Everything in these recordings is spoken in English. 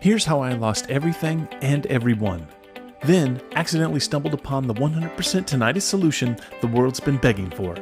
Here's how I lost everything and everyone. Then accidentally stumbled upon the 100% tinnitus solution the world's been begging for.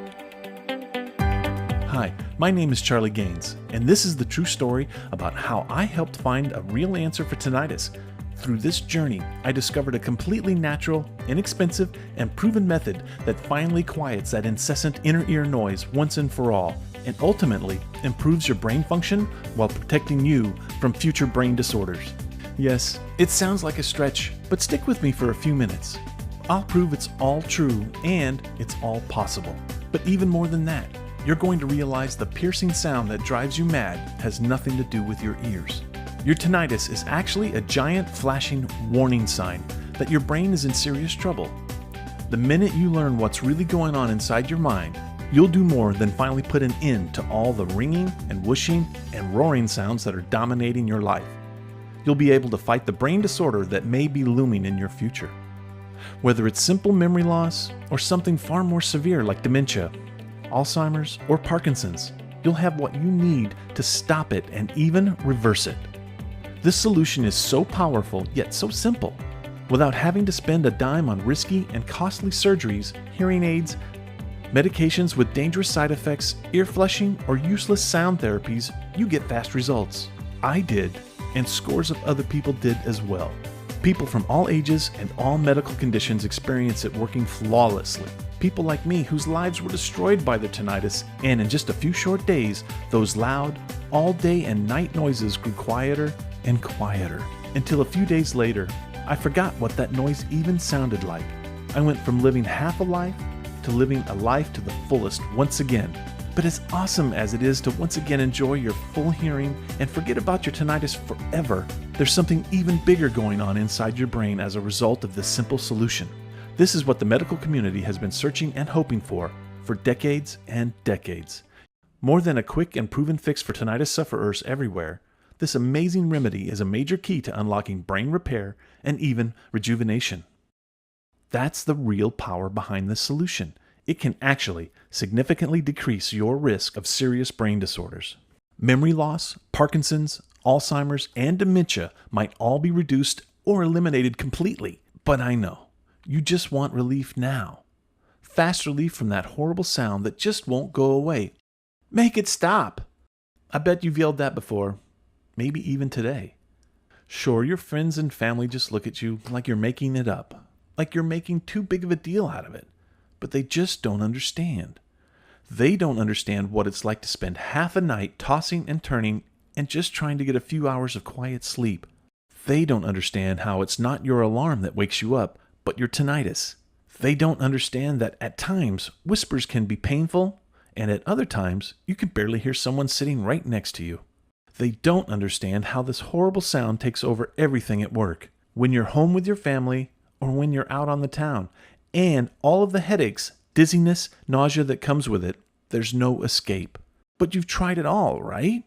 Hi, my name is Charlie Gaines, and this is the true story about how I helped find a real answer for tinnitus. Through this journey, I discovered a completely natural, inexpensive, and proven method that finally quiets that incessant inner ear noise once and for all, and ultimately improves your brain function while protecting you from future brain disorders. Yes, it sounds like a stretch, but stick with me for a few minutes. I'll prove it's all true and it's all possible. But even more than that, you're going to realize the piercing sound that drives you mad has nothing to do with your ears. Your tinnitus is actually a giant flashing warning sign that your brain is in serious trouble. The minute you learn what's really going on inside your mind, you'll do more than finally put an end to all the ringing and whooshing and roaring sounds that are dominating your life. You'll be able to fight the brain disorder that may be looming in your future. Whether it's simple memory loss or something far more severe like dementia, Alzheimer's, or Parkinson's, you'll have what you need to stop it and even reverse it. This solution is so powerful yet so simple. Without having to spend a dime on risky and costly surgeries, hearing aids, medications with dangerous side effects, ear flushing, or useless sound therapies, you get fast results. I did, and scores of other people did as well. People from all ages and all medical conditions experience it working flawlessly. People like me whose lives were destroyed by their tinnitus, and in just a few short days, those loud, all day and night noises grew quieter and quieter, until a few days later, I forgot what that noise even sounded like. I went from living half a life to living a life to the fullest once again. But as awesome as it is to once again enjoy your full hearing and forget about your tinnitus forever, there's something even bigger going on inside your brain as a result of this simple solution. This is what the medical community has been searching and hoping for decades and decades. More than a quick and proven fix for tinnitus sufferers everywhere, this amazing remedy is a major key to unlocking brain repair and even rejuvenation. That's the real power behind this solution. It can actually significantly decrease your risk of serious brain disorders. Memory loss, Parkinson's, Alzheimer's, and dementia might all be reduced or eliminated completely. But I know, you just want relief now. Fast relief from that horrible sound that just won't go away. Make it stop! I bet you've yelled that before. Maybe even today. Sure, your friends and family just look at you like you're making it up, like you're making too big of a deal out of it, but they just don't understand. They don't understand what it's like to spend half a night tossing and turning and just trying to get a few hours of quiet sleep. They don't understand how it's not your alarm that wakes you up, but your tinnitus. They don't understand that at times whispers can be painful, and at other times you can barely hear someone sitting right next to you. They don't understand how this horrible sound takes over everything at work, when you're home with your family, or when you're out on the town, and all of the headaches, dizziness, nausea that comes with it. There's no escape. But you've tried it all, right?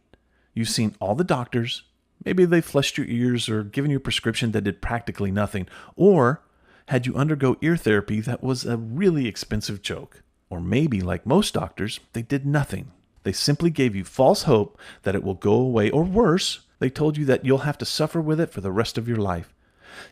You've seen all the doctors. Maybe they flushed your ears or given you a prescription that did practically nothing, or had you undergo ear therapy that was a really expensive joke. Or maybe, like most doctors, they did nothing. They simply gave you false hope that it will go away, or worse, they told you that you'll have to suffer with it for the rest of your life.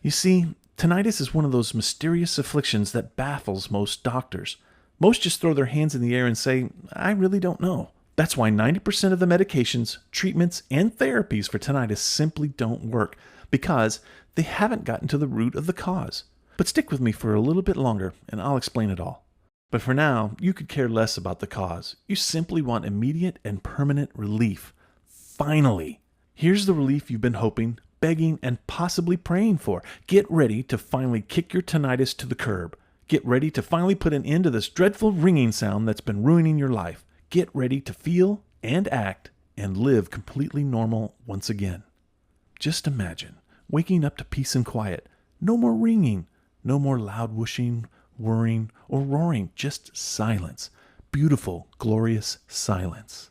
You see, tinnitus is one of those mysterious afflictions that baffles most doctors. Most just throw their hands in the air and say, I really don't know. That's why 90% of the medications, treatments, and therapies for tinnitus simply don't work, because they haven't gotten to the root of the cause. But stick with me for a little bit longer, and I'll explain it all. But for now, you could care less about the cause. You simply want immediate and permanent relief. Finally! Here's the relief you've been hoping, begging, and possibly praying for. Get ready to finally kick your tinnitus to the curb. Get ready to finally put an end to this dreadful ringing sound that's been ruining your life. Get ready to feel and act and live completely normal once again. Just imagine waking up to peace and quiet. No more ringing. No more loud whooshing, whirring, or roaring. Just silence. Beautiful, glorious silence.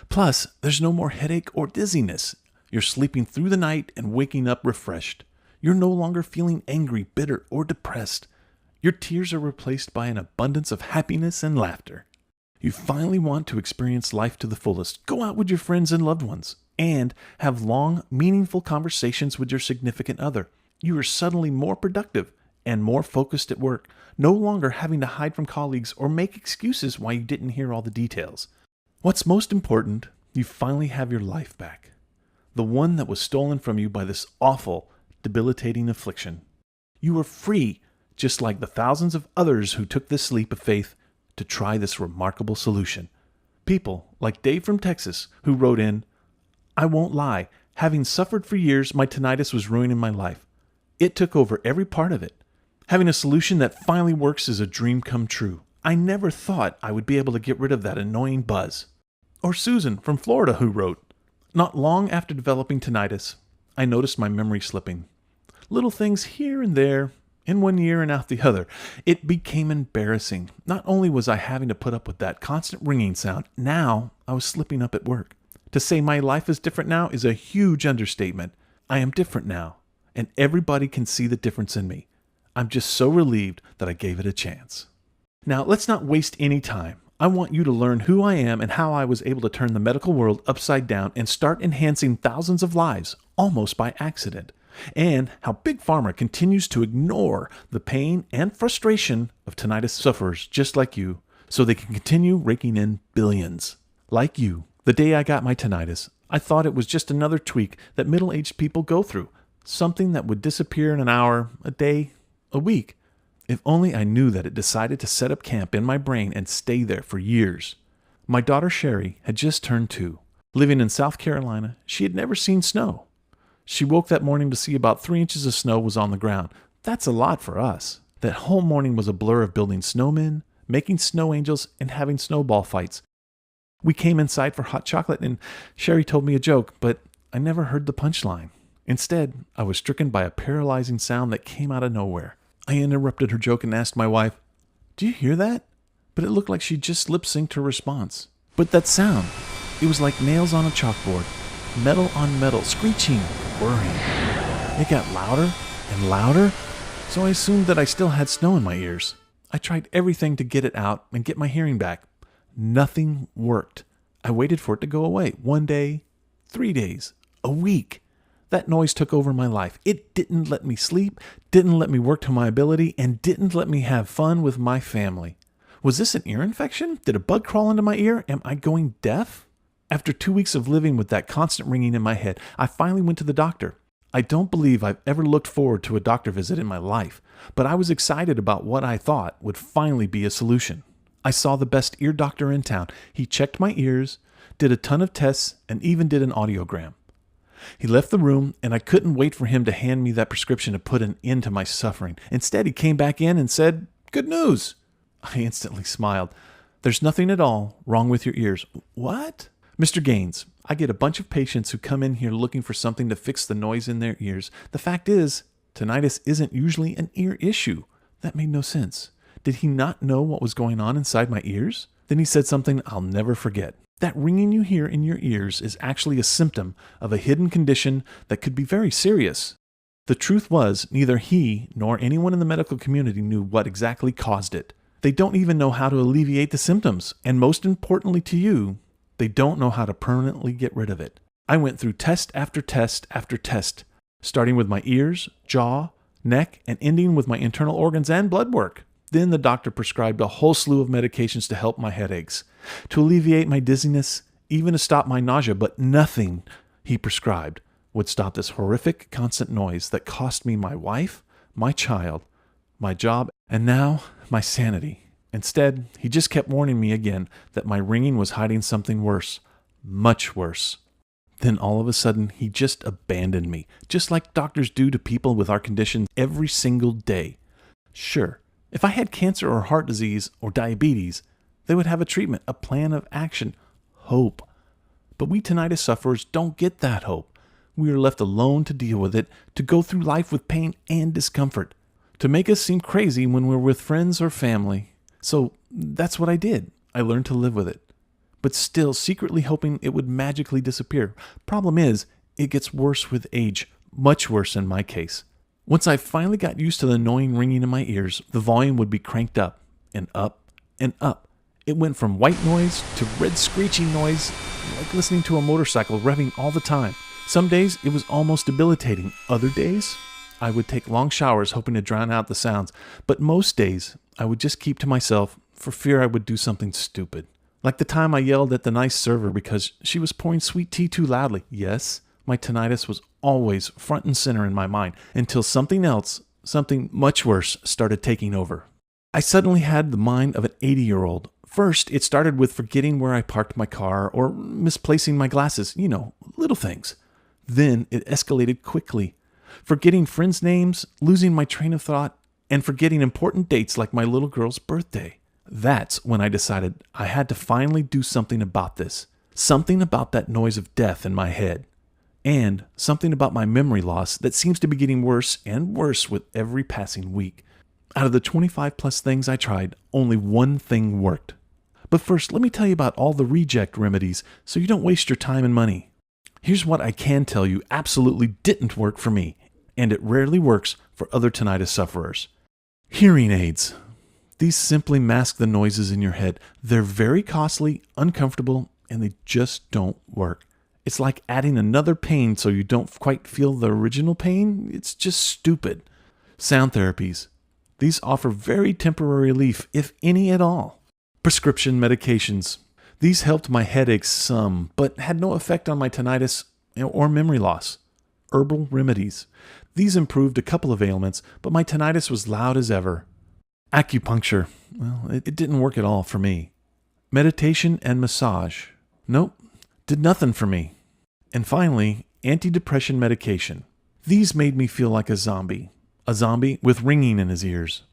Plus, there's no more headache or dizziness. You're sleeping through the night and waking up refreshed. You're no longer feeling angry, bitter, or depressed. Your tears are replaced by an abundance of happiness and laughter. You finally want to experience life to the fullest. Go out with your friends and loved ones. and have long, meaningful conversations with your significant other. You are suddenly more productive and more focused at work, no longer having to hide from colleagues or make excuses why you didn't hear all the details. What's most important, you finally have your life back. The one that was stolen from you by this awful, debilitating affliction. You are free, just like the thousands of others who took this leap of faith to try this remarkable solution. People like Dave from Texas, who wrote in, "I won't lie, having suffered for years, my tinnitus was ruining my life. It took over every part of it. Having a solution that finally works is a dream come true. I never thought I would be able to get rid of that annoying buzz." Or Susan from Florida, who wrote, "Not long after developing tinnitus, I noticed my memory slipping. Little things here and there, in one ear and out the other. It became embarrassing. Not only was I having to put up with that constant ringing sound, now I was slipping up at work. To say my life is different now is a huge understatement. I am different now, and everybody can see the difference in me. I'm just so relieved that I gave it a chance." Now, let's not waste any time. I want you to learn who I am and how I was able to turn the medical world upside down and start enhancing thousands of lives almost by accident, and how Big Pharma continues to ignore the pain and frustration of tinnitus sufferers just like you so they can continue raking in billions. Like you, the day I got my tinnitus, I thought it was just another tweak that middle-aged people go through, something that would disappear in an hour, a day, a week. If only I knew that it decided to set up camp in my brain and stay there for years. My daughter Sherry had just turned 2. Living in South Carolina, she had never seen snow. She woke that morning to see about 3 inches of snow was on the ground. That's a lot for us. That whole morning was a blur of building snowmen, making snow angels, and having snowball fights. We came inside for hot chocolate, and Sherry told me a joke, but I never heard the punchline. Instead, I was stricken by a paralyzing sound that came out of nowhere. I interrupted her joke and asked my wife, "Do you hear that?" But it looked like she just lip-synced her response. But that sound, it was like nails on a chalkboard, metal on metal, screeching, whirring. It got louder and louder, so I assumed that I still had snow in my ears. I tried everything to get it out and get my hearing back. Nothing worked. I waited for it to go away. 1 day, 3 days, a week. That noise took over my life. It didn't let me sleep, didn't let me work to my ability, and didn't let me have fun with my family. Was this an ear infection? Did a bug crawl into my ear? Am I going deaf? After 2 weeks of living with that constant ringing in my head, I finally went to the doctor. I don't believe I've ever looked forward to a doctor visit in my life, but I was excited about what I thought would finally be a solution. I saw the best ear doctor in town. He checked my ears, did a ton of tests, and even did an audiogram. He left the room, and I couldn't wait for him to hand me that prescription to put an end to my suffering. Instead, he came back in and said, "Good news." I instantly smiled. "There's nothing at all wrong with your ears." "What?" "Mr. Gaines, I get a bunch of patients who come in here looking for something to fix the noise in their ears. The fact is, tinnitus isn't usually an ear issue." That made no sense. Did he not know what was going on inside my ears? Then he said something I'll never forget. "That ringing you hear in your ears is actually a symptom of a hidden condition that could be very serious." The truth was, neither he nor anyone in the medical community knew what exactly caused it. They don't even know how to alleviate the symptoms, and most importantly to you, they don't know how to permanently get rid of it. I went through test after test after test, starting with my ears, jaw, neck, and ending with my internal organs and blood work. Then the doctor prescribed a whole slew of medications to help my headaches, to alleviate my dizziness, even to stop my nausea, but nothing he prescribed would stop this horrific constant noise that cost me my wife, my child, my job, and now my sanity. Instead, he just kept warning me again that my ringing was hiding something worse, much worse. Then all of a sudden, he just abandoned me, just like doctors do to people with our conditions every single day. Sure, if I had cancer or heart disease or diabetes, they would have a treatment, a plan of action, hope. But we tinnitus sufferers don't get that hope. We are left alone to deal with it, to go through life with pain and discomfort, to make us seem crazy when we're with friends or family. So that's what I did. I learned to live with it, but still secretly hoping it would magically disappear. Problem is, it gets worse with age, much worse in my case. Once I finally got used to the annoying ringing in my ears, the volume would be cranked up and up and up. It went from white noise to red screeching noise, like listening to a motorcycle revving all the time. Some days it was almost debilitating. Other days, I would take long showers hoping to drown out the sounds. But most days, I would just keep to myself for fear I would do something stupid. Like the time I yelled at the nice server because she was pouring sweet tea too loudly. Yes, my tinnitus was always front and center in my mind until something else, something much worse, started taking over. I suddenly had the mind of an 80-year-old. First, it started with forgetting where I parked my car or misplacing my glasses, little things. Then it escalated quickly. Forgetting friends' names, losing my train of thought, and forgetting important dates like my little girl's birthday. That's when I decided I had to finally do something about this. Something about that noise of death in my head. And something about my memory loss that seems to be getting worse and worse with every passing week. Out of the 25 plus things I tried, only one thing worked. But first, let me tell you about all the reject remedies so you don't waste your time and money. Here's what I can tell you absolutely didn't work for me, and it rarely works for other tinnitus sufferers. Hearing aids. These simply mask the noises in your head. They're very costly, uncomfortable, and they just don't work. It's like adding another pain so you don't quite feel the original pain. It's just stupid. Sound therapies. These offer very temporary relief, if any at all. Prescription medications. These helped my headaches some, but had no effect on my tinnitus or memory loss. Herbal remedies. These improved a couple of ailments, but my tinnitus was loud as ever. Acupuncture. Well, it didn't work at all for me. Meditation and massage. Nope, did nothing for me. And finally, antidepressant medication. These made me feel like a zombie with ringing in his ears.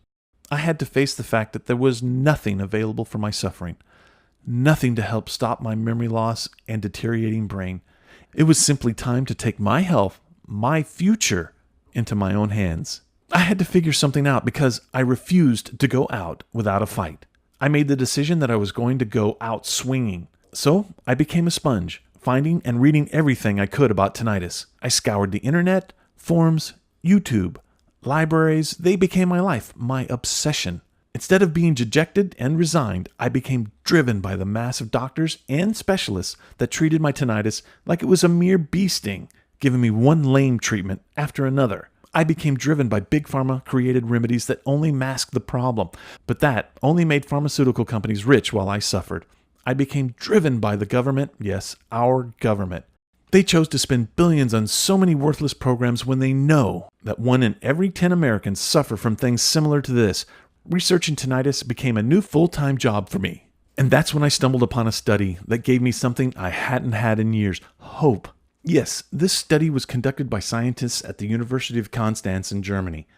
I had to face the fact that there was nothing available for my suffering, nothing to help stop my memory loss and deteriorating brain. It was simply time to take my health, my future, into my own hands. I had to figure something out because I refused to go out without a fight. I made the decision that I was going to go out swinging. So I became a sponge, finding and reading everything I could about tinnitus. I scoured the internet, forums, YouTube, libraries. They became my life, my obsession. Instead of being dejected and resigned, I became driven by the mass of doctors and specialists that treated my tinnitus like it was a mere bee sting, giving me one lame treatment after another. I became driven by big pharma created remedies that only masked the problem, but that only made pharmaceutical companies rich while I suffered. I became driven by the government, yes, our government. They chose to spend billions on so many worthless programs when they know that 1 in every 10 Americans suffer from things similar to this. Researching tinnitus became a new full-time job for me. And that's when I stumbled upon a study that gave me something I hadn't had in years, hope. Yes, this study was conducted by scientists at the University of Konstanz in Germany.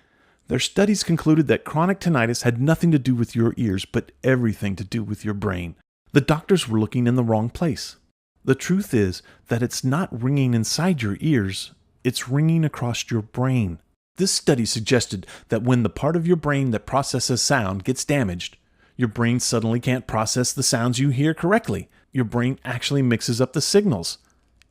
Their studies concluded that chronic tinnitus had nothing to do with your ears, but everything to do with your brain. The doctors were looking in the wrong place. The truth is that it's not ringing inside your ears, it's ringing across your brain. This study suggested that when the part of your brain that processes sound gets damaged, your brain suddenly can't process the sounds you hear correctly. Your brain actually mixes up the signals.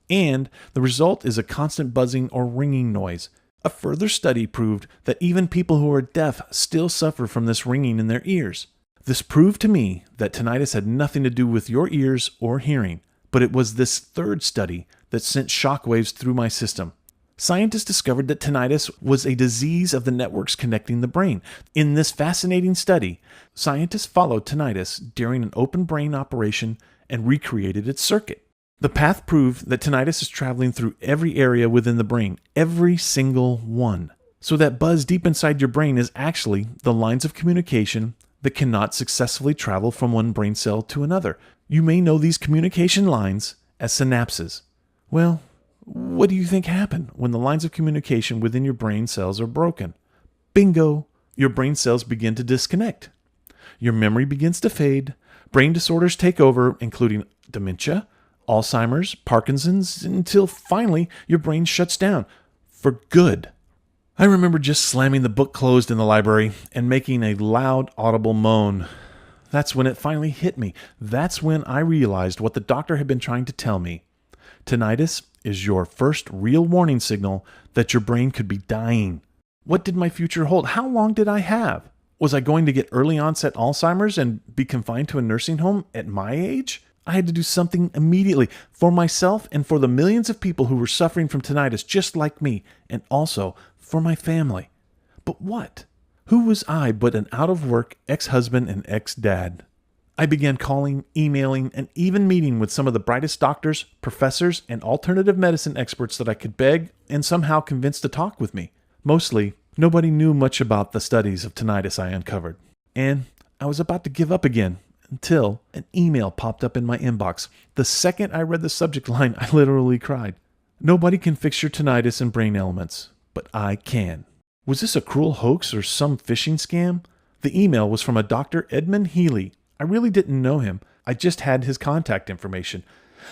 And the result is a constant buzzing or ringing noise. A further study proved that even people who are deaf still suffer from this ringing in their ears. This proved to me that tinnitus had nothing to do with your ears or hearing, but it was this third study that sent shockwaves through my system. Scientists discovered that tinnitus was a disease of the networks connecting the brain. In this fascinating study, scientists followed tinnitus during an open brain operation and recreated its circuit. The path proved that tinnitus is traveling through every area within the brain, every single one. So that buzz deep inside your brain is actually the lines of communication that cannot successfully travel from one brain cell to another. You may know these communication lines as synapses. Well, what do you think happened when the lines of communication within your brain cells are broken? Bingo! Your brain cells begin to disconnect. Your memory begins to fade. Brain disorders take over, including dementia, Alzheimer's, Parkinson's, until finally your brain shuts down. For good. I remember just slamming the book closed in the library and making a loud, audible moan. That's when it finally hit me. That's when I realized what the doctor had been trying to tell me. Tinnitus is your first real warning signal that your brain could be dying. What did my future hold? How long did I have? Was I going to get early onset Alzheimer's and be confined to a nursing home at my age? I had to do something immediately for myself and for the millions of people who were suffering from tinnitus just like me, and also for my family. But what? Who was I but an out-of-work ex-husband and ex-dad? I began calling, emailing, and even meeting with some of the brightest doctors, professors, and alternative medicine experts that I could beg and somehow convince to talk with me. Mostly, nobody knew much about the studies of tinnitus I uncovered. And I was about to give up again until an email popped up in my inbox. The second I read the subject line, I literally cried. Nobody can fix your tinnitus and brain elements, but I can. Was this a cruel hoax or some phishing scam? The email was from a Dr. Edmund Healy. I really didn't know him. I just had his contact information.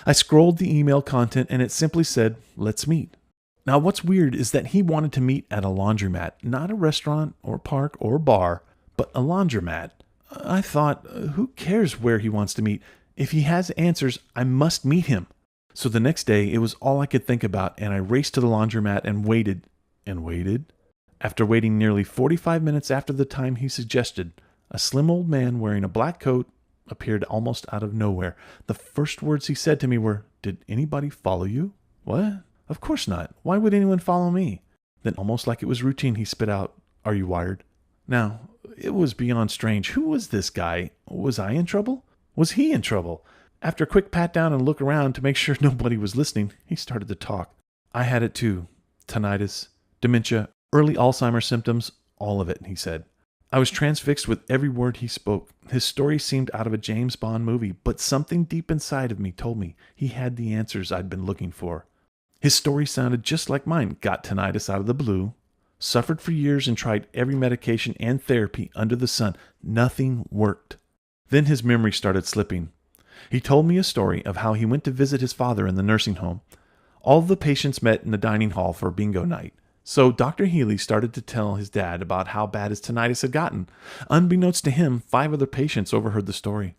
I scrolled the email content and it simply said, "Let's meet." Now what's weird is that he wanted to meet at a laundromat, not a restaurant or park or bar, but a laundromat. I thought, who cares where he wants to meet? If he has answers, I must meet him. So the next day, it was all I could think about, and I raced to the laundromat and waited, and waited. After waiting nearly 45 minutes after the time he suggested, a slim old man wearing a black coat appeared almost out of nowhere. The first words he said to me were, "Did anybody follow you?" "What? Of course not. Why would anyone follow me?" Then, almost like it was routine, he spit out, "Are you wired?" Now, it was beyond strange. Who was this guy? Was I in trouble? Was he in trouble? After a quick pat down and look around to make sure nobody was listening, he started to talk. I had it too. Tinnitus, dementia, early Alzheimer's symptoms, all of it, he said. I was transfixed with every word he spoke. His story seemed out of a James Bond movie, but something deep inside of me told me he had the answers I'd been looking for. His story sounded just like mine. Got tinnitus out of the blue, suffered for years and tried every medication and therapy under the sun. Nothing worked. Then his memory started slipping. He told me a story of how he went to visit his father in the nursing home. All of the patients met in the dining hall for bingo night. So Dr. Healy started to tell his dad about how bad his tinnitus had gotten. Unbeknownst to him, 5 other patients overheard the story.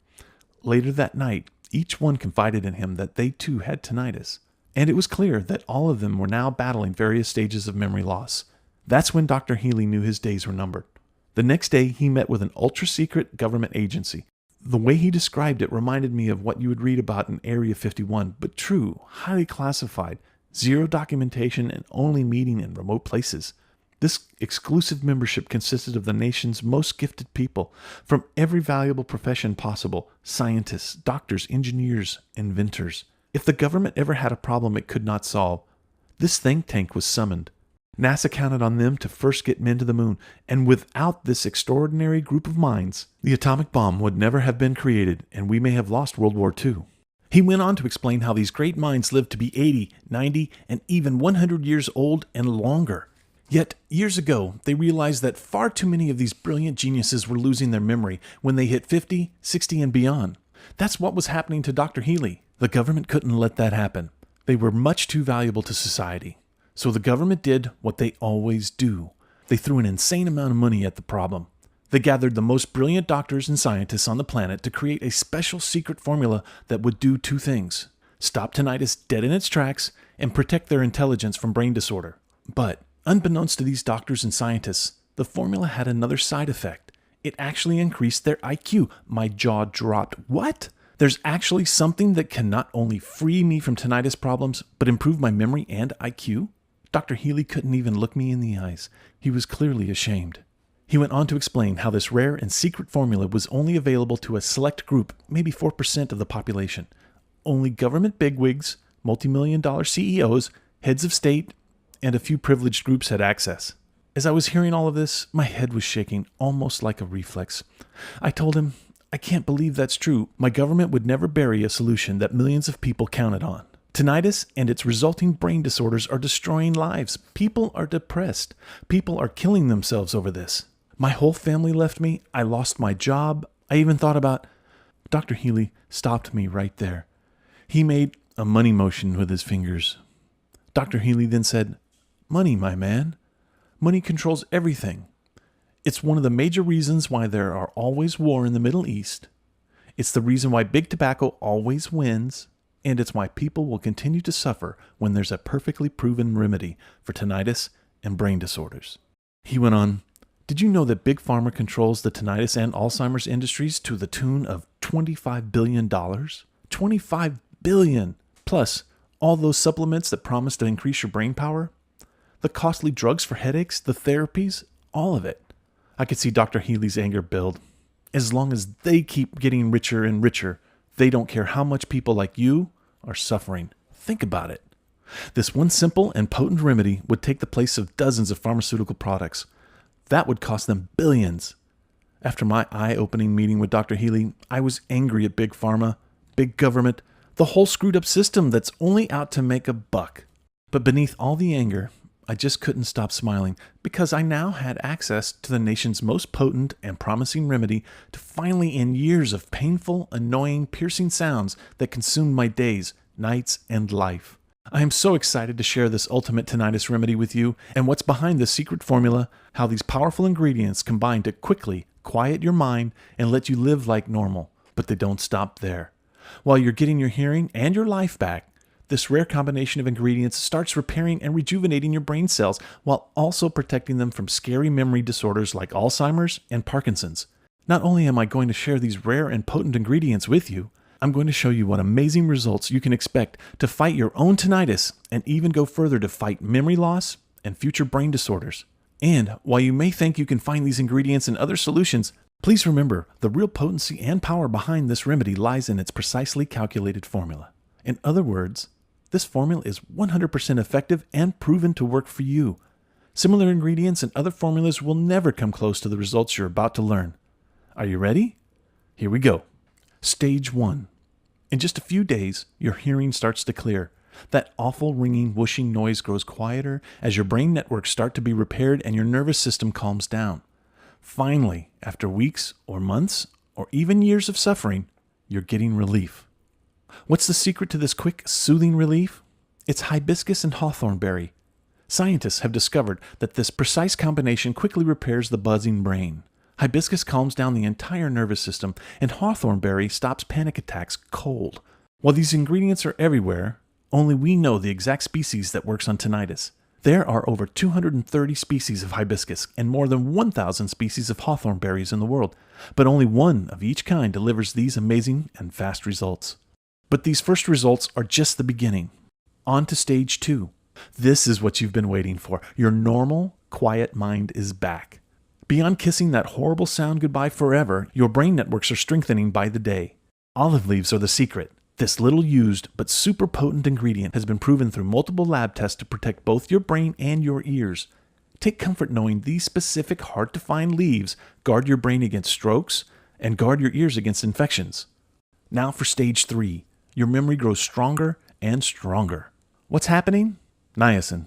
Later that night, each one confided in him that they too had tinnitus. And it was clear that all of them were now battling various stages of memory loss. That's when Dr. Healy knew his days were numbered. The next day, he met with an ultra-secret government agency. The way he described it reminded me of what you would read about in Area 51, but true, highly classified, zero documentation, and only meeting in remote places. This exclusive membership consisted of the nation's most gifted people from every valuable profession possible: scientists, doctors, engineers, inventors. If the government ever had a problem it could not solve, this think tank was summoned. NASA counted on them to first get men to the moon, and without this extraordinary group of minds, the atomic bomb would never have been created, and we may have lost World War II. He went on to explain how these great minds lived to be 80, 90, and even 100 years old and longer. Yet, years ago, they realized that far too many of these brilliant geniuses were losing their memory when they hit 50, 60, and beyond. That's what was happening to Dr. Healy. The government couldn't let that happen. They were much too valuable to society. So the government did what they always do. They threw an insane amount of money at the problem. They gathered the most brilliant doctors and scientists on the planet to create a special secret formula that would do 2 things: stop tinnitus dead in its tracks and protect their intelligence from brain disorder. But, unbeknownst to these doctors and scientists, the formula had another side effect. It actually increased their IQ. My jaw dropped. What? There's actually something that can not only free me from tinnitus problems, but improve my memory and IQ? Dr. Healy couldn't even look me in the eyes. He was clearly ashamed. He went on to explain how this rare and secret formula was only available to a select group, maybe 4% of the population. Only government bigwigs, multi-million-dollar CEOs, heads of state, and a few privileged groups had access. As I was hearing all of this, my head was shaking, almost like a reflex. I told him, I can't believe that's true. My government would never bury a solution that millions of people counted on. Tinnitus and its resulting brain disorders are destroying lives. People are depressed. People are killing themselves over this. My whole family left me. I lost my job. I even thought about... Dr. Healy stopped me right there. He made a money motion with his fingers. Dr. Healy then said, "Money, my man. Money controls everything. It's one of the major reasons why there are always war in the Middle East. It's the reason why big tobacco always wins. And it's why people will continue to suffer when there's a perfectly proven remedy for tinnitus and brain disorders." He went on, Did you know that Big Pharma controls the tinnitus and Alzheimer's industries to the tune of $25 billion? $25 billion! Plus, all those supplements that promise to increase your brain power? The costly drugs for headaches, the therapies, all of it. I could see Dr. Healy's anger build. As long as they keep getting richer and richer, they don't care how much people like you are suffering. Think about it. This one simple and potent remedy would take the place of dozens of pharmaceutical products. That would cost them billions. After my eye-opening meeting with Dr. Healy, I was angry at Big Pharma, big government, the whole screwed-up system that's only out to make a buck. But beneath all the anger, I just couldn't stop smiling because I now had access to the nation's most potent and promising remedy to finally end years of painful, annoying, piercing sounds that consumed my days, nights, and life. I am so excited to share this ultimate tinnitus remedy with you and what's behind this secret formula, how these powerful ingredients combine to quickly quiet your mind and let you live like normal. But they don't stop there. While you're getting your hearing and your life back, this rare combination of ingredients starts repairing and rejuvenating your brain cells while also protecting them from scary memory disorders like Alzheimer's and Parkinson's. Not only am I going to share these rare and potent ingredients with you, I'm going to show you what amazing results you can expect to fight your own tinnitus and even go further to fight memory loss and future brain disorders. And while you may think you can find these ingredients in other solutions, please remember the real potency and power behind this remedy lies in its precisely calculated formula. In other words, this formula is 100% effective and proven to work for you. Similar ingredients and other formulas will never come close to the results you're about to learn. Are you ready? Here we go. Stage 1. In just a few days, your hearing starts to clear. That awful ringing, whooshing noise grows quieter as your brain networks start to be repaired and your nervous system calms down. Finally, after weeks or months or even years of suffering, you're getting relief. What's the secret to this quick, soothing relief? It's hibiscus and hawthorn berry. Scientists have discovered that this precise combination quickly repairs the buzzing brain. Hibiscus calms down the entire nervous system, and hawthorn berry stops panic attacks cold. While these ingredients are everywhere, only we know the exact species that works on tinnitus. There are over 230 species of hibiscus and more than 1,000 species of hawthorn berries in the world, but only one of each kind delivers these amazing and fast results. But these first results are just the beginning. On to stage 2. This is what you've been waiting for. Your normal, quiet mind is back. Beyond kissing that horrible sound goodbye forever, your brain networks are strengthening by the day. Olive leaves are the secret. This little used but super potent ingredient has been proven through multiple lab tests to protect both your brain and your ears. Take comfort knowing these specific hard-to-find leaves guard your brain against strokes and guard your ears against infections. Now for stage 3. Your memory grows stronger and stronger. What's happening? Niacin,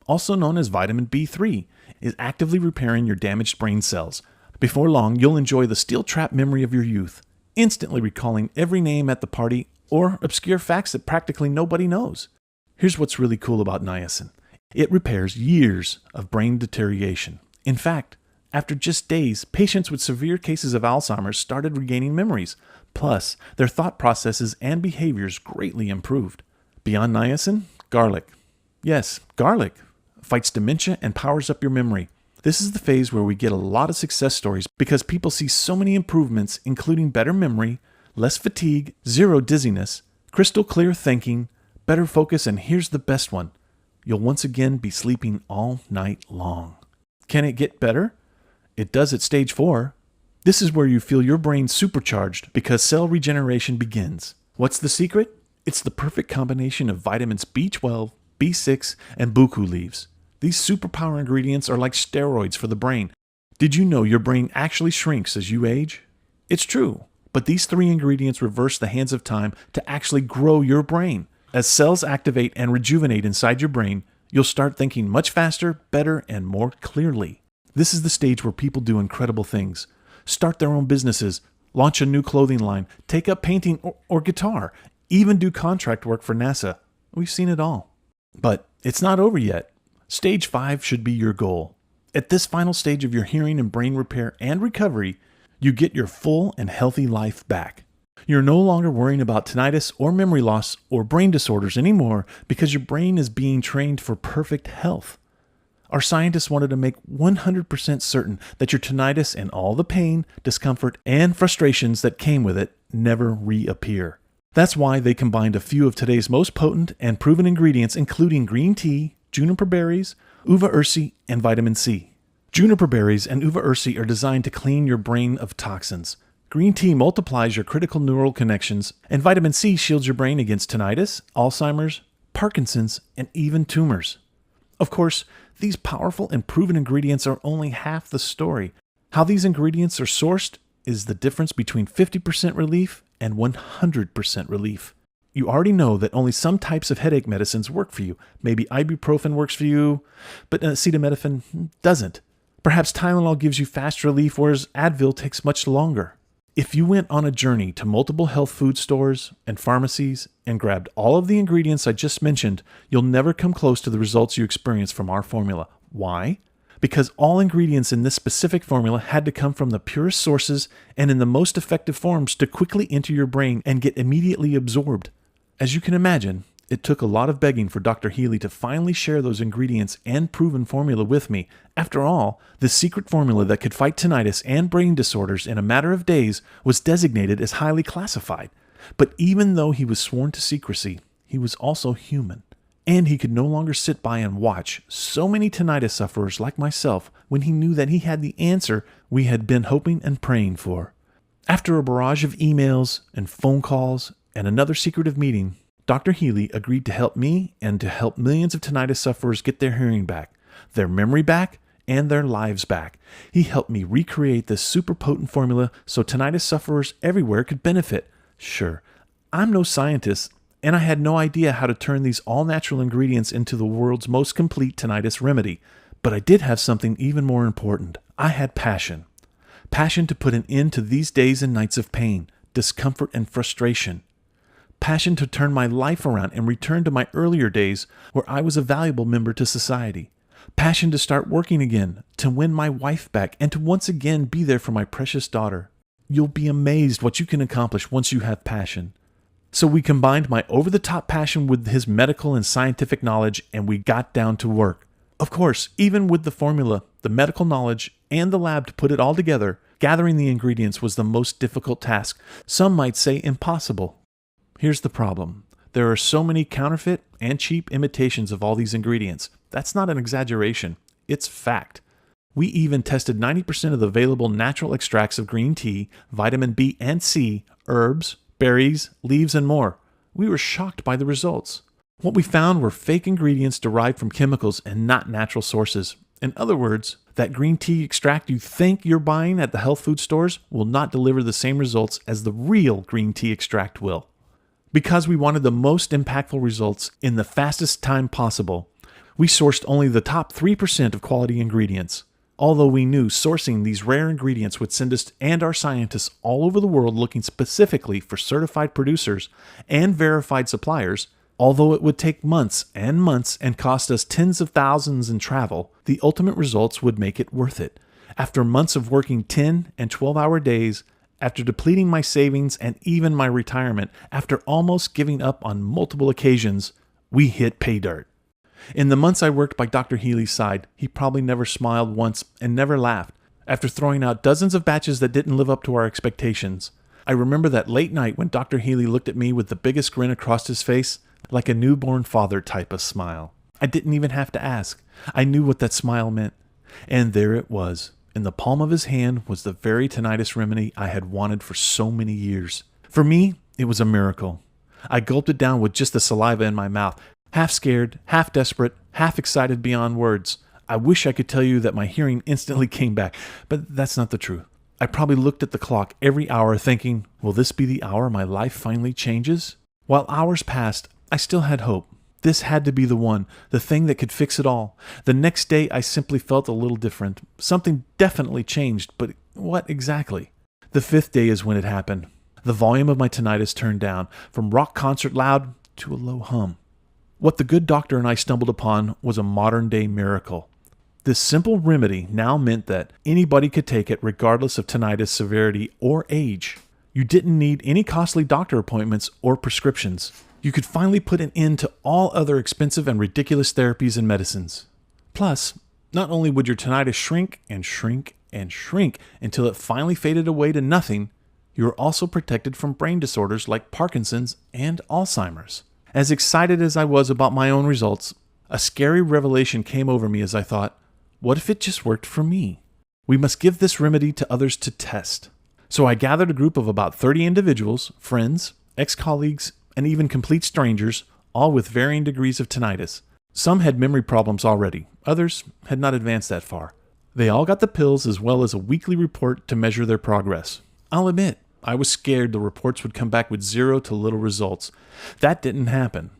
also known as vitamin B3, is actively repairing your damaged brain cells. Before long, you'll enjoy the steel-trap memory of your youth, instantly recalling every name at the party or obscure facts that practically nobody knows. Here's what's really cool about niacin. It repairs years of brain deterioration. In fact, after just days, patients with severe cases of Alzheimer's started regaining memories. Plus, their thought processes and behaviors greatly improved. Beyond niacin, garlic. Yes, garlic fights dementia and powers up your memory. This is the phase where we get a lot of success stories because people see so many improvements, including better memory, less fatigue, zero dizziness, crystal clear thinking, better focus, and here's the best one. You'll once again be sleeping all night long. Can it get better? It does at stage 4. This is where you feel your brain supercharged because cell regeneration begins. What's the secret? It's the perfect combination of vitamins B12, B6, and buku leaves. These superpower ingredients are like steroids for the brain. Did you know your brain actually shrinks as you age? It's true, but these 3 ingredients reverse the hands of time to actually grow your brain. As cells activate and rejuvenate inside your brain, you'll start thinking much faster, better, and more clearly. This is the stage where people do incredible things. Start their own businesses, launch a new clothing line, take up painting or guitar, even do contract work for NASA. We've seen it all. But it's not over yet. Stage 5 should be your goal. At this final stage of your hearing and brain repair and recovery, you get your full and healthy life back. You're no longer worrying about tinnitus or memory loss or brain disorders anymore because your brain is being trained for perfect health. Our scientists wanted to make 100% certain that your tinnitus and all the pain, discomfort, and frustrations that came with it never reappear. That's why they combined a few of today's most potent and proven ingredients, including green tea, juniper berries, uva ursi, and vitamin C. Juniper berries and uva ursi are designed to clean your brain of toxins. Green tea multiplies your critical neural connections, and vitamin C shields your brain against tinnitus, Alzheimer's, Parkinson's, and even tumors. Of course, these powerful and proven ingredients are only half the story. How these ingredients are sourced is the difference between 50% relief and 100% relief. You already know that only some types of headache medicines work for you. Maybe ibuprofen works for you, but acetaminophen doesn't. Perhaps Tylenol gives you fast relief, whereas Advil takes much longer. If you went on a journey to multiple health food stores and pharmacies and grabbed all of the ingredients I just mentioned, you'll never come close to the results you experience from our formula. Why? Because all ingredients in this specific formula had to come from the purest sources and in the most effective forms to quickly enter your brain and get immediately absorbed. As you can imagine, it took a lot of begging for Dr. Healy to finally share those ingredients and proven formula with me. After all, the secret formula that could fight tinnitus and brain disorders in a matter of days was designated as highly classified. But even though he was sworn to secrecy, he was also human. And he could no longer sit by and watch so many tinnitus sufferers like myself when he knew that he had the answer we had been hoping and praying for. After a barrage of emails and phone calls and another secretive meeting, Dr. Healy agreed to help me and to help millions of tinnitus sufferers get their hearing back, their memory back, and their lives back. He helped me recreate this super potent formula so tinnitus sufferers everywhere could benefit. Sure, I'm no scientist, and I had no idea how to turn these all-natural ingredients into the world's most complete tinnitus remedy. But I did have something even more important. I had passion. Passion to put an end to these days and nights of pain, discomfort, and frustration. Passion to turn my life around and return to my earlier days where I was a valuable member to society. Passion to start working again, to win my wife back, and to once again be there for my precious daughter. You'll be amazed what you can accomplish once you have passion. So we combined my over-the-top passion with his medical and scientific knowledge, and we got down to work. Of course, even with the formula, the medical knowledge, and the lab to put it all together, gathering the ingredients was the most difficult task. Some might say impossible. Here's the problem. There are so many counterfeit and cheap imitations of all these ingredients. That's not an exaggeration. It's fact. We even tested 90% of the available natural extracts of green tea, vitamin B and C, herbs, berries, leaves, and more. We were shocked by the results. What we found were fake ingredients derived from chemicals and not natural sources. In other words, that green tea extract you think you're buying at the health food stores will not deliver the same results as the real green tea extract will. Because we wanted the most impactful results in the fastest time possible, we sourced only the top 3% of quality ingredients. Although we knew sourcing these rare ingredients would send us and our scientists all over the world looking specifically for certified producers and verified suppliers, although it would take months and cost us tens of thousands in travel, the ultimate results would make it worth it. After months of working 10 and 12-hour days, after depleting my savings and even my retirement, after almost giving up on multiple occasions, we hit pay dirt. In the months I worked by Dr. Healy's side, he probably never smiled once and never laughed. After throwing out dozens of batches that didn't live up to our expectations, I remember that late night when Dr. Healy looked at me with the biggest grin across his face, like a newborn father type of smile. I didn't even have to ask. I knew what that smile meant. And there it was. In the palm of his hand was the very tinnitus remedy I had wanted for so many years. For me, it was a miracle. I gulped it down with just the saliva in my mouth, half scared, half desperate, half excited beyond words. I wish I could tell you that my hearing instantly came back, but that's not the truth. I probably looked at the clock every hour thinking, will this be the hour my life finally changes? While hours passed, I still had hope. This had to be the one, the thing that could fix it all. The next day, I simply felt a little different. Something definitely changed, but what exactly? The 5th day is when it happened. The volume of my tinnitus turned down, from rock concert loud to a low hum. What the good doctor and I stumbled upon was a modern-day miracle. This simple remedy now meant that anybody could take it regardless of tinnitus severity or age. You didn't need any costly doctor appointments or prescriptions. You could finally put an end to all other expensive and ridiculous therapies and medicines. Plus, Not only would your tinnitus shrink and shrink and shrink until it finally faded away to nothing, you were also protected from brain disorders like Parkinson's and Alzheimer's. As excited as I was about my own results, a scary revelation came over me as I thought, what if it just worked for me? We must give this remedy to others to test. So I gathered a group of about 30 individuals, friends, ex-colleagues, and even complete strangers, all with varying degrees of tinnitus. Some had memory problems already, others had not advanced that far. They all got the pills as well as a weekly report to measure their progress. I'll admit, I was scared the reports would come back with 0 to little results. That didn't happen.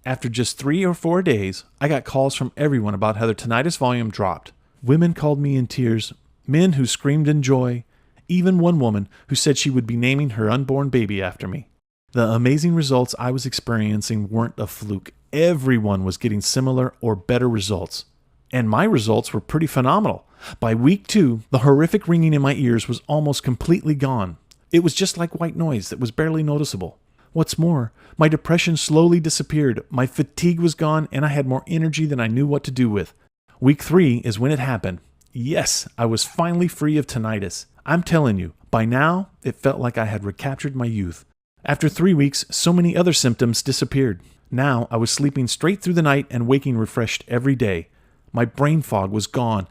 After just 3 or 4 days, I got calls from everyone about how their tinnitus volume dropped. Women called me in tears, men who screamed in joy, even one woman who said she would be naming her unborn baby after me. The amazing results I was experiencing weren't a fluke. Everyone was getting similar or better results. And my results were pretty phenomenal. By week 2, the horrific ringing in my ears was almost completely gone. It was just like white noise that was barely noticeable. What's more, my depression slowly disappeared, my fatigue was gone, and I had more energy than I knew what to do with. Week 3 is when it happened. Yes, I was finally free of tinnitus. I'm telling you, by now, it felt like I had recaptured my youth. After 3 weeks, so many other symptoms disappeared. Now I was sleeping straight through the night and waking refreshed every day. My brain fog was gone.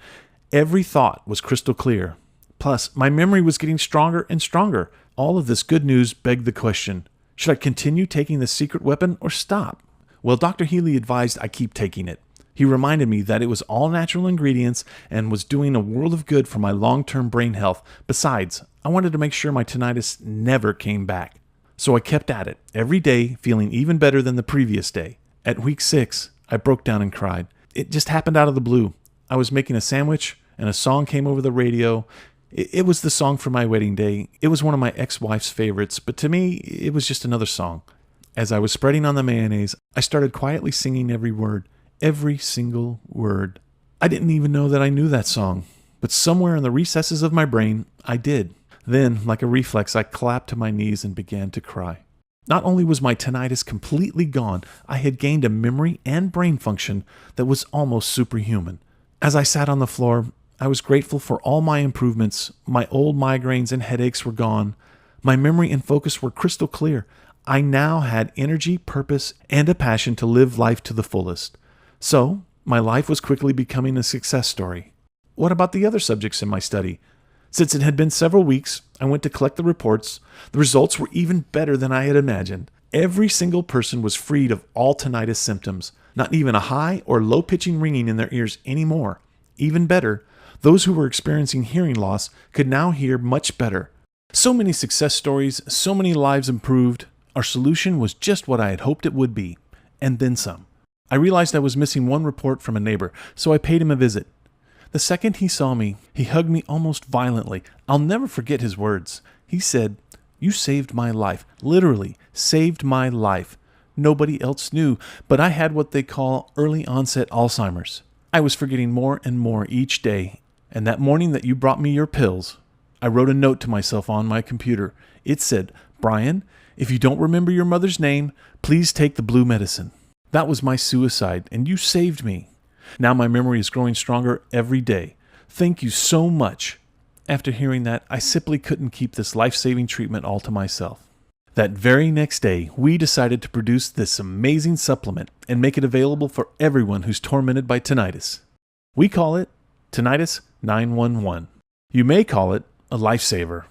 Every thought was crystal clear. Plus, my memory was getting stronger and stronger. All of this good news begged the question, should I continue taking this secret weapon or stop? Well, Dr. Healy advised I keep taking it. He reminded me that it was all natural ingredients and was doing a world of good for my long-term brain health. Besides, I wanted to make sure my tinnitus never came back. So I kept at it, every day feeling even better than the previous day. At week 6, I broke down and cried. It just happened out of the blue. I was making a sandwich and a song came over the radio. It was the song for my wedding day. It was one of my ex-wife's favorites, but to me, it was just another song. As I was spreading on the mayonnaise, I started quietly singing every word, every single word. I didn't even know that I knew that song, but somewhere in the recesses of my brain, I did. Then, like a reflex, I collapsed to my knees and began to cry. Not only was my tinnitus completely gone, I had gained a memory and brain function that was almost superhuman. As I sat on the floor, I was grateful for all my improvements. My old migraines and headaches were gone. My memory and focus were crystal clear. I now had energy, purpose, and a passion to live life to the fullest. So, my life was quickly becoming a success story. What about the other subjects in my study? Since it had been several weeks, I went to collect the reports. The results were even better than I had imagined. Every single person was freed of all tinnitus symptoms. Not even a high or low-pitching ringing in their ears anymore. Even better, those who were experiencing hearing loss could now hear much better. So many success stories, so many lives improved. Our solution was just what I had hoped it would be, and then some. I realized I was missing one report from a neighbor, so I paid him a visit. The second he saw me, he hugged me almost violently. I'll never forget his words. He said, "You saved my life, literally saved my life. Nobody else knew, but I had what they call early onset Alzheimer's. I was forgetting more and more each day. And that morning that you brought me your pills, I wrote a note to myself on my computer. It said, 'Brian, if you don't remember your mother's name, please take the blue medicine.' That was my suicide, and you saved me. Now my memory is growing stronger every day. Thank you so much." After hearing that, I simply couldn't keep this life-saving treatment all to myself. That very next day, we decided to produce this amazing supplement and make it available for everyone who's tormented by tinnitus. We call it Tinnitus 911. You may call it a lifesaver.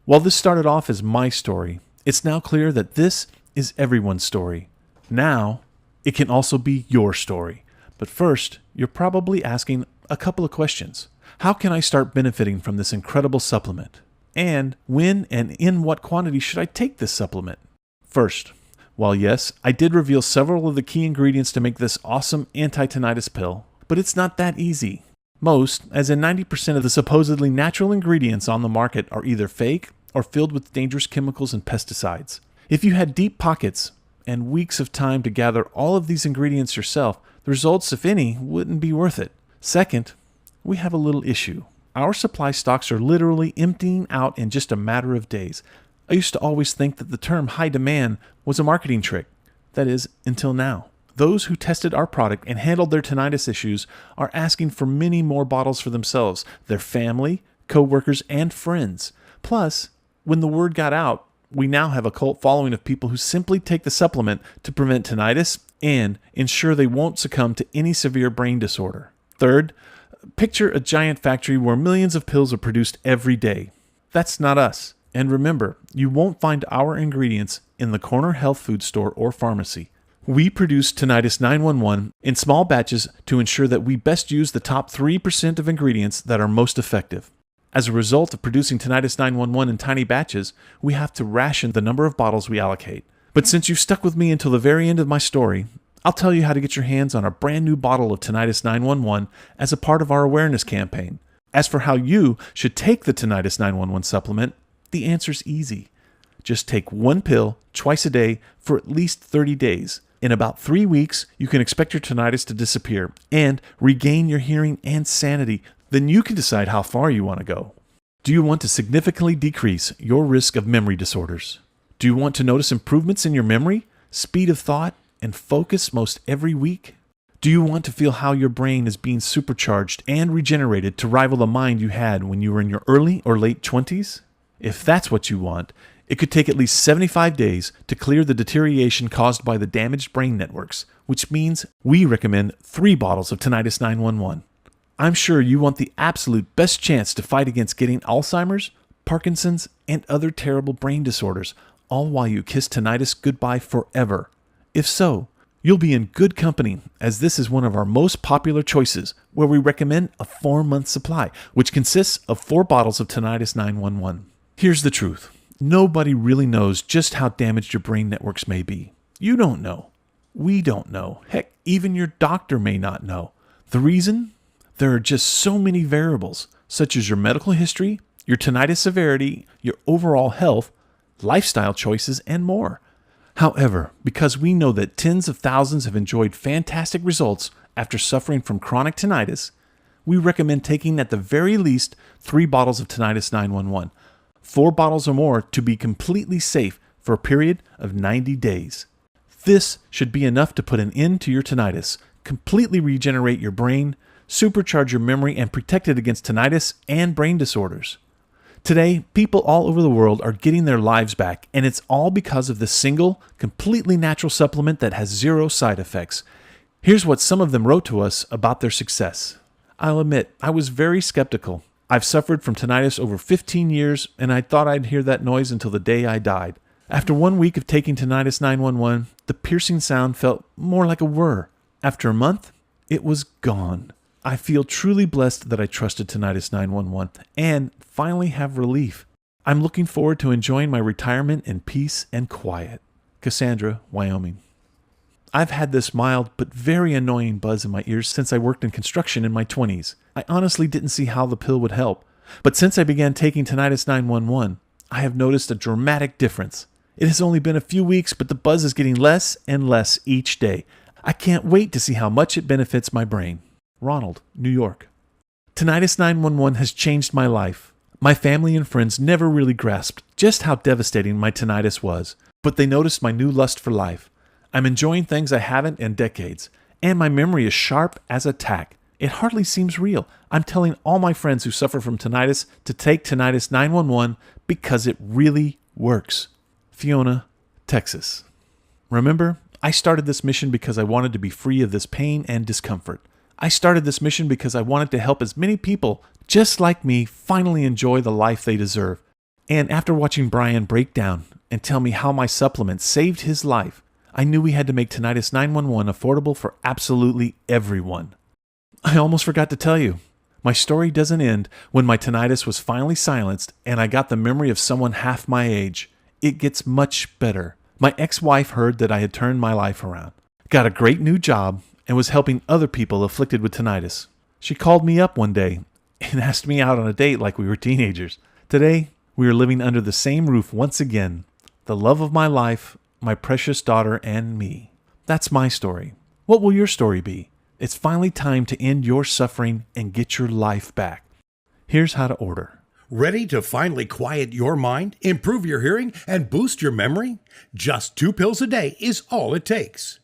While this started off as my story, it's now clear that this is everyone's story. Now, it can also be your story. But first, you're probably asking a couple of questions. How can I start benefiting from this incredible supplement? And when and in what quantity should I take this supplement? First, while yes, I did reveal several of the key ingredients to make this awesome anti-tinnitus pill, but it's not that easy. Most, as in 90% of the supposedly natural ingredients on the market, are either fake or filled with dangerous chemicals and pesticides. If you had deep pockets and weeks of time to gather all of these ingredients yourself, the results, if any, wouldn't be worth it. Second, we have a little issue. Our supply stocks are literally emptying out in just a matter of days. I used to always think that the term high demand was a marketing trick. That is, until now. Those who tested our product and handled their tinnitus issues are asking for many more bottles for themselves, their family, coworkers, and friends. Plus, when the word got out, we now have a cult following of people who simply take the supplement to prevent tinnitus and ensure they won't succumb to any severe brain disorder. Third, picture a giant factory where millions of pills are produced every day. That's not us. And remember, you won't find our ingredients in the corner health food store or pharmacy. We produce Tinnitus 911 in small batches to ensure that we best use the top 3% of ingredients that are most effective. As a result of producing Tinnitus 911 in tiny batches, we have to ration the number of bottles we allocate. But since you've stuck with me until the very end of my story, I'll tell you how to get your hands on a brand new bottle of Tinnitus 911 as a part of our awareness campaign. As for how you should take the Tinnitus 911 supplement, the answer's easy. Just take one pill twice a day for at least 30 days. In about 3 weeks, you can expect your tinnitus to disappear and regain your hearing and sanity. Then you can decide how far you want to go. Do you want to significantly decrease your risk of memory disorders? Do you want to notice improvements in your memory, speed of thought, and focus most every week? Do you want to feel how your brain is being supercharged and regenerated to rival the mind you had when you were in your early or late 20s? If that's what you want, it could take at least 75 days to clear the deterioration caused by the damaged brain networks, which means we recommend 3 bottles of Tinnitus 911. I'm sure you want the absolute best chance to fight against getting Alzheimer's, Parkinson's, and other terrible brain disorders, all while you kiss tinnitus goodbye forever. If so, you'll be in good company, as this is one of our most popular choices, where we recommend a 4-month supply, which consists of 4 bottles of Tinnitus 911. Here's the truth. Nobody really knows just how damaged your brain networks may be. You don't know. We don't know. Heck, even your doctor may not know. The reason? There are just so many variables, such as your medical history, your tinnitus severity, your overall health, lifestyle choices, and more. However, because we know that tens of thousands have enjoyed fantastic results after suffering from chronic tinnitus, we recommend taking at the very least 3 bottles of Tinnitus 911. 4 bottles or more to be completely safe for a period of 90 days. This should be enough to put an end to your tinnitus, completely regenerate your brain, supercharge your memory, and protect it against tinnitus and brain disorders. Today, people all over the world are getting their lives back, and it's all because of this single, completely natural supplement that has 0 side effects. Here's what some of them wrote to us about their success. I'll admit, I was very skeptical. I've suffered from tinnitus over 15 years, and I thought I'd hear that noise until the day I died. After 1 week of taking Tinnitus 911, the piercing sound felt more like a whir. After a month, it was gone. I feel truly blessed that I trusted Tinnitus 911 and finally have relief. I'm looking forward to enjoying my retirement in peace and quiet. Cassandra, Wyoming. I've had this mild but very annoying buzz in my ears since I worked in construction in my 20s. I honestly didn't see how the pill would help. But since I began taking Tinnitus 911, I have noticed a dramatic difference. It has only been a few weeks, but the buzz is getting less and less each day. I can't wait to see how much it benefits my brain. Ronald, New York. Tinnitus 911 has changed my life. My family and friends never really grasped just how devastating my tinnitus was, but they noticed my new lust for life. I'm enjoying things I haven't in decades, and my memory is sharp as a tack. It hardly seems real. I'm telling all my friends who suffer from tinnitus to take Tinnitus 911 because it really works. Fiona, Texas. Remember, I started this mission because I wanted to be free of this pain and discomfort. I started this mission because I wanted to help as many people just like me finally enjoy the life they deserve. And after watching Brian break down and tell me how my supplement saved his life, I knew we had to make Tinnitus 911 affordable for absolutely everyone. I almost forgot to tell you, my story doesn't end when my tinnitus was finally silenced and I got the memory of someone half my age. It gets much better. My ex-wife heard that I had turned my life around, got a great new job, and was helping other people afflicted with tinnitus. She called me up one day and asked me out on a date like we were teenagers. Today, we are living under the same roof once again. The love of my life, my precious daughter, and me. That's my story. What will your story be? It's finally time to end your suffering and get your life back. Here's how to order. Ready to finally quiet your mind, improve your hearing, and boost your memory? Just 2 pills a day is all it takes.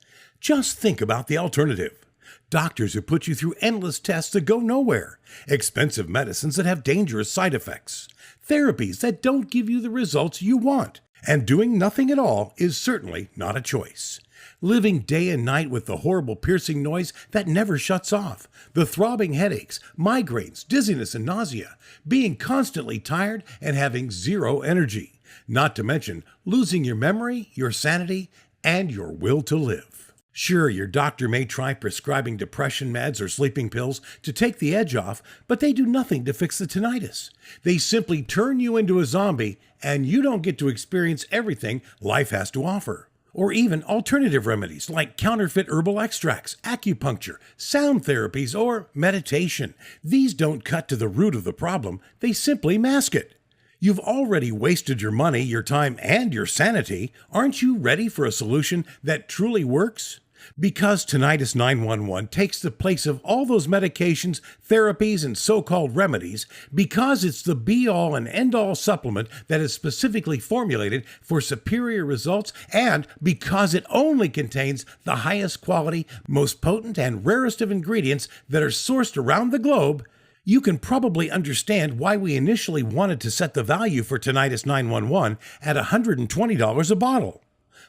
Just think about the alternative. Doctors who put you through endless tests that go nowhere, expensive medicines that have dangerous side effects, therapies that don't give you the results you want, and doing nothing at all is certainly not a choice. Living day and night with the horrible piercing noise that never shuts off, the throbbing headaches, migraines, dizziness, and nausea, being constantly tired and having zero energy, not to mention losing your memory, your sanity, and your will to live. Sure, your doctor may try prescribing depression meds or sleeping pills to take the edge off, but they do nothing to fix the tinnitus. They simply turn you into a zombie, and you don't get to experience everything life has to offer. Or even alternative remedies like counterfeit herbal extracts, acupuncture, sound therapies, or meditation. These don't cut to the root of the problem, they simply mask it. You've already wasted your money, your time, and your sanity. Aren't you ready for a solution that truly works? Because Tinnitus 911 takes the place of all those medications, therapies, and so-called remedies, because it's the be-all and end-all supplement that is specifically formulated for superior results, and because it only contains the highest quality, most potent, and rarest of ingredients that are sourced around the globe, you can probably understand why we initially wanted to set the value for Tinnitus 911 at $120 a bottle.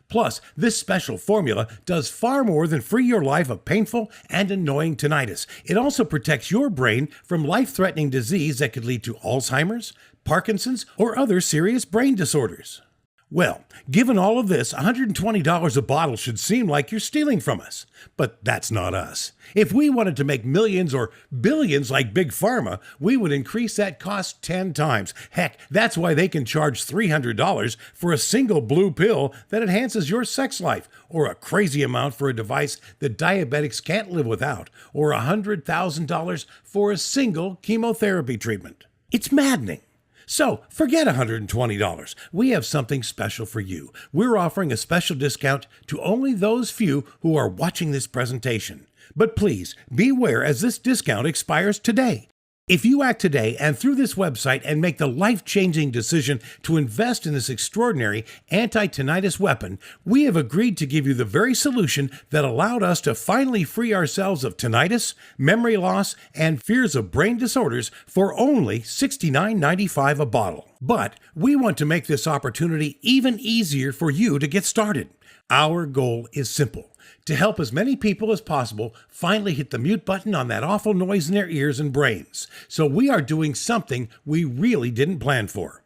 Plus, this special formula does far more than free your life of painful and annoying tinnitus. It also protects your brain from life-threatening disease that could lead to Alzheimer's, Parkinson's, or other serious brain disorders. Well, given all of this, $120 a bottle should seem like you're stealing from us. But that's not us. If we wanted to make millions or billions like Big Pharma, we would increase that cost 10 times. Heck, that's why they can charge $300 for a single blue pill that enhances your sex life, or a crazy amount for a device that diabetics can't live without, or $100,000 for a single chemotherapy treatment. It's maddening. So, forget $120. We have something special for you. We're offering a special discount to only those few who are watching this presentation. But please, beware as this discount expires today. If you act today and through this website and make the life-changing decision to invest in this extraordinary anti-tinnitus weapon, we have agreed to give you the very solution that allowed us to finally free ourselves of tinnitus, memory loss, and fears of brain disorders for only $69.95 a bottle. But we want to make this opportunity even easier for you to get started. Our goal is simple: to help as many people as possible finally hit the mute button on that awful noise in their ears and brains. So we are doing something we really didn't plan for.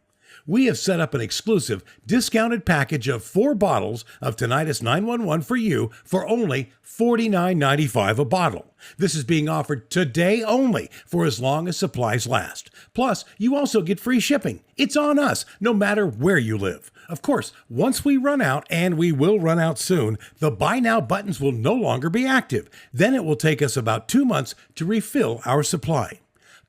We have set up an exclusive discounted package of 4 bottles of Tinnitus 911 for you for only $49.95 a bottle. This is being offered today only for as long as supplies last. Plus, you also get free shipping. It's on us, no matter where you live. Of course, once we run out, and we will run out soon, the Buy Now buttons will no longer be active. Then it will take us about 2 months to refill our supply.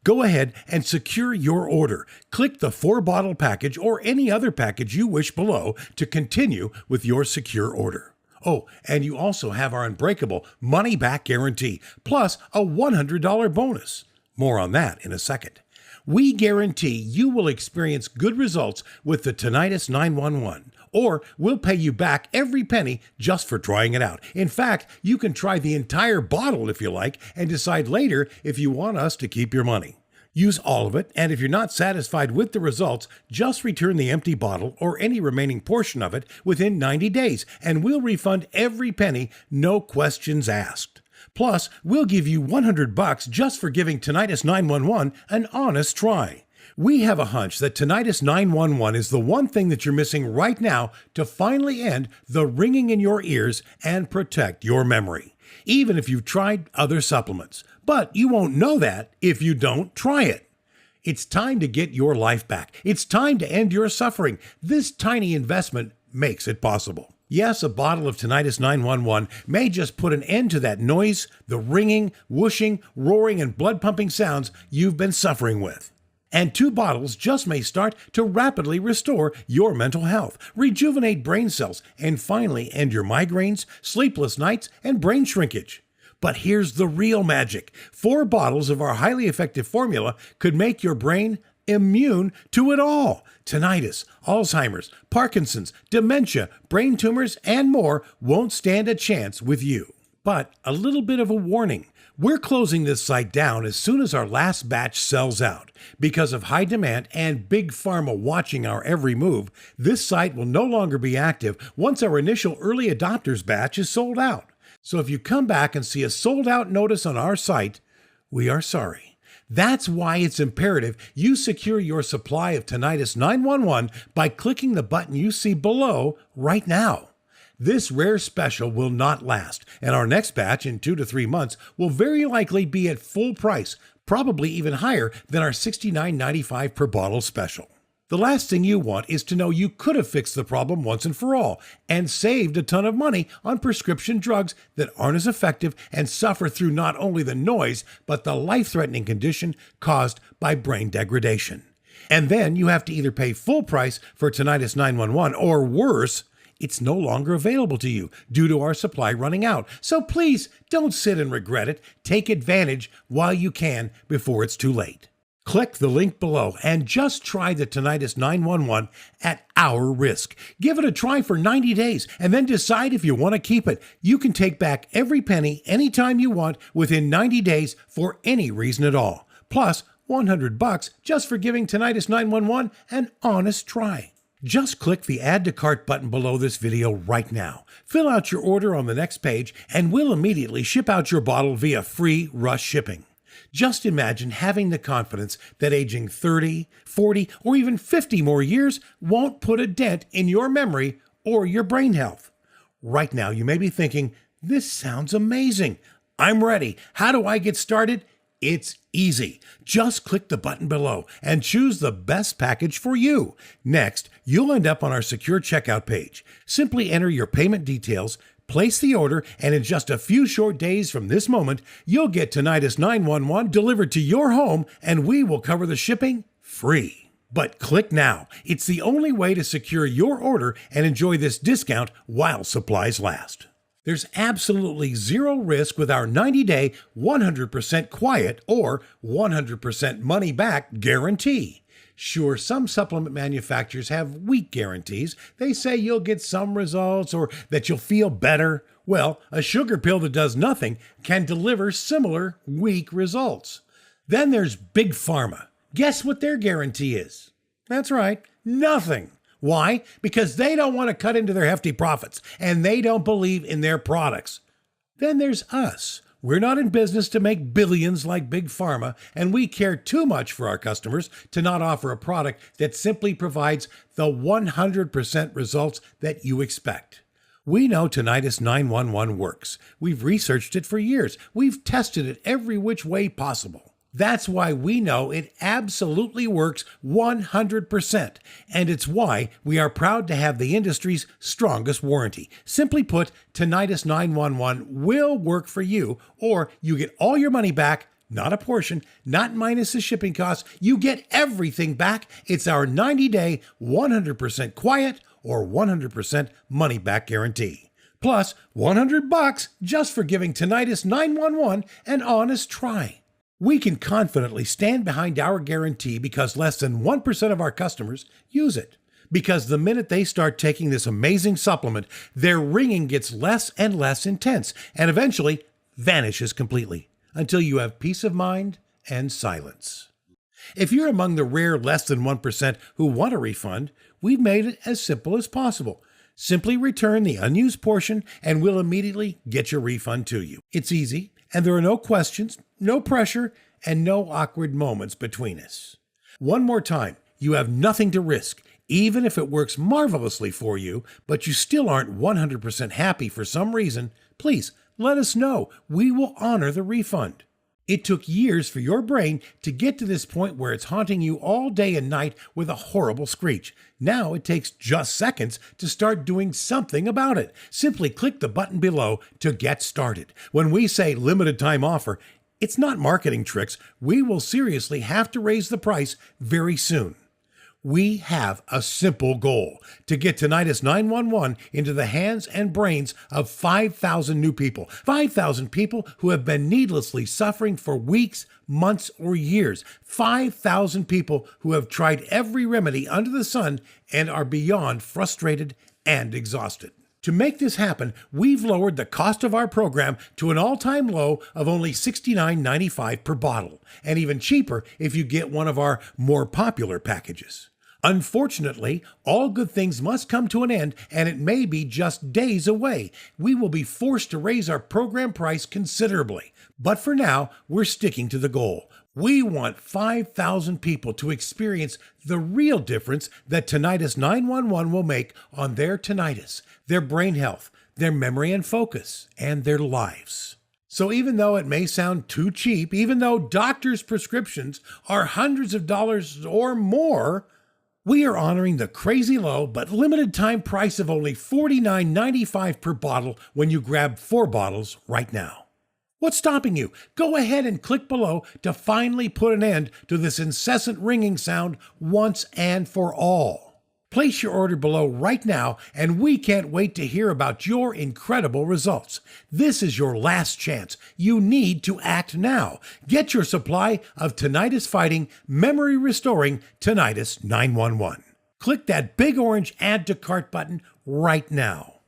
Go ahead and secure your order. Click the 4-bottle package or any other package you wish below to continue with your secure order. Oh, and you also have our unbreakable money-back guarantee, plus a $100 bonus. More on that in a second. We guarantee you will experience good results with the Tinnitus 911, or we'll pay you back every penny just for trying it out. In fact, you can try the entire bottle if you like and decide later if you want us to keep your money. Use all of it, and if you're not satisfied with the results, just return the empty bottle or any remaining portion of it within 90 days, and we'll refund every penny, no questions asked. Plus, we'll give you $100 just for giving Tinnitus 911 an honest try. We have a hunch that Tinnitus 911 is the one thing that you're missing right now to finally end the ringing in your ears and protect your memory, even if you've tried other supplements. But you won't know that if you don't try it. It's time to get your life back. It's time to end your suffering. This tiny investment makes it possible. Yes, a bottle of Tinnitus 911 may just put an end to that noise, the ringing, whooshing, roaring, and blood-pumping sounds you've been suffering with. And 2 bottles just may start to rapidly restore your mental health, rejuvenate brain cells, and finally end your migraines, sleepless nights, and brain shrinkage. But here's the real magic. 4 bottles of our highly effective formula could make your brain immune to it all. Tinnitus, Alzheimer's, Parkinson's, dementia, brain tumors, and more won't stand a chance with you. But a little bit of a warning. We're closing this site down as soon as our last batch sells out. Because of high demand and Big Pharma watching our every move, this site will no longer be active once our initial early adopters batch is sold out. So if you come back and see a sold out notice on our site, we are sorry. That's why it's imperative you secure your supply of Tinnitus 911 by clicking the button you see below right now. This rare special will not last, and our next batch in 2 to 3 months will very likely be at full price, probably even higher than our $69.95 per bottle special. The last thing you want is to know you could have fixed the problem once and for all and saved a ton of money on prescription drugs that aren't as effective and suffer through not only the noise, but the life-threatening condition caused by brain degradation. And then you have to either pay full price for Tinnitus 911 or worse, it's no longer available to you due to our supply running out. So please don't sit and regret it. Take advantage while you can before it's too late. Click the link below and just try the Tinnitus 911 at our risk. Give it a try for 90 days and then decide if you want to keep it. You can take back every penny anytime you want within 90 days for any reason at all. Plus $100 just for giving Tinnitus 911 an honest try. Just click the Add to Cart button below this video right now. Fill out your order on the next page and we'll immediately ship out your bottle via free rush shipping. Just imagine having the confidence that aging 30, 40, or even 50 more years won't put a dent in your memory or your brain health. Right now, you may be thinking, this sounds amazing. I'm ready. How do I get started? It's easy. Just click the button below and choose the best package for you. Next, you'll end up on our secure checkout page. Simply enter your payment details, place the order, and in just a few short days from this moment, you'll get Tinnitus 911 delivered to your home and we will cover the shipping free. But click now. It's the only way to secure your order and enjoy this discount while supplies last. There's absolutely zero risk with our 90-day, 100% quiet or 100% money-back guarantee. Sure, some supplement manufacturers have weak guarantees. They say you'll get some results or that you'll feel better. Well, a sugar pill that does nothing can deliver similar weak results. Then there's Big Pharma. Guess what their guarantee is? That's right, nothing. Why? Because they don't want to cut into their hefty profits, and they don't believe in their products. Then there's us. We're not in business to make billions like Big Pharma, and we care too much for our customers to not offer a product that simply provides the 100% results that you expect. We know Tinnitus 911 works. We've researched it for years. We've tested it every which way possible. That's why we know it absolutely works 100%, and it's why we are proud to have the industry's strongest warranty. Simply put, Tinnitus 911 will work for you, or you get all your money back, not a portion, not minus the shipping costs. You get everything back. It's our 90-day, 100% quiet or 100% money-back guarantee. Plus, $100 just for giving Tinnitus 911 an honest try. We can confidently stand behind our guarantee because less than 1% of our customers use it. Because the minute they start taking this amazing supplement, their ringing gets less and less intense and eventually vanishes completely until you have peace of mind and silence. If you're among the rare less than 1% who want a refund, we've made it as simple as possible. Simply return the unused portion and we'll immediately get your refund to you. It's easy, and there are no questions, no pressure, and no awkward moments between us. One more time, you have nothing to risk, even if it works marvelously for you, but you still aren't 100% happy for some reason. Please let us know. We will honor the refund. It took years for your brain to get to this point where it's haunting you all day and night with a horrible screech. Now it takes just seconds to start doing something about it. Simply click the button below to get started. When we say limited time offer, it's not marketing tricks. We will seriously have to raise the price very soon. We have a simple goal to get Tinnitus 911 into the hands and brains of 5,000 new people. 5,000 people who have been needlessly suffering for weeks, months, or years. 5,000 people who have tried every remedy under the sun and are beyond frustrated and exhausted. To make this happen, we've lowered the cost of our program to an all-time low of only $69.95 per bottle, and even cheaper if you get one of our more popular packages. Unfortunately, all good things must come to an end, and it may be just days away. We will be forced to raise our program price considerably, but for now, we're sticking to the goal. We want 5,000 people to experience the real difference that Tinnitus 911 will make on their tinnitus, their brain health, their memory and focus, and their lives. So even though it may sound too cheap, even though doctors' prescriptions are hundreds of dollars or more, we are honoring the crazy low but limited time price of only $49.95 per bottle when you grab 4 bottles right now. What's stopping you? Go ahead and click below to finally put an end to this incessant ringing sound once and for all. Place your order below right now, and we can't wait to hear about your incredible results. This is your last chance. You need to act now. Get your supply of tinnitus-fighting, memory-restoring Tinnitus 911. Click that big orange Add to Cart button right now.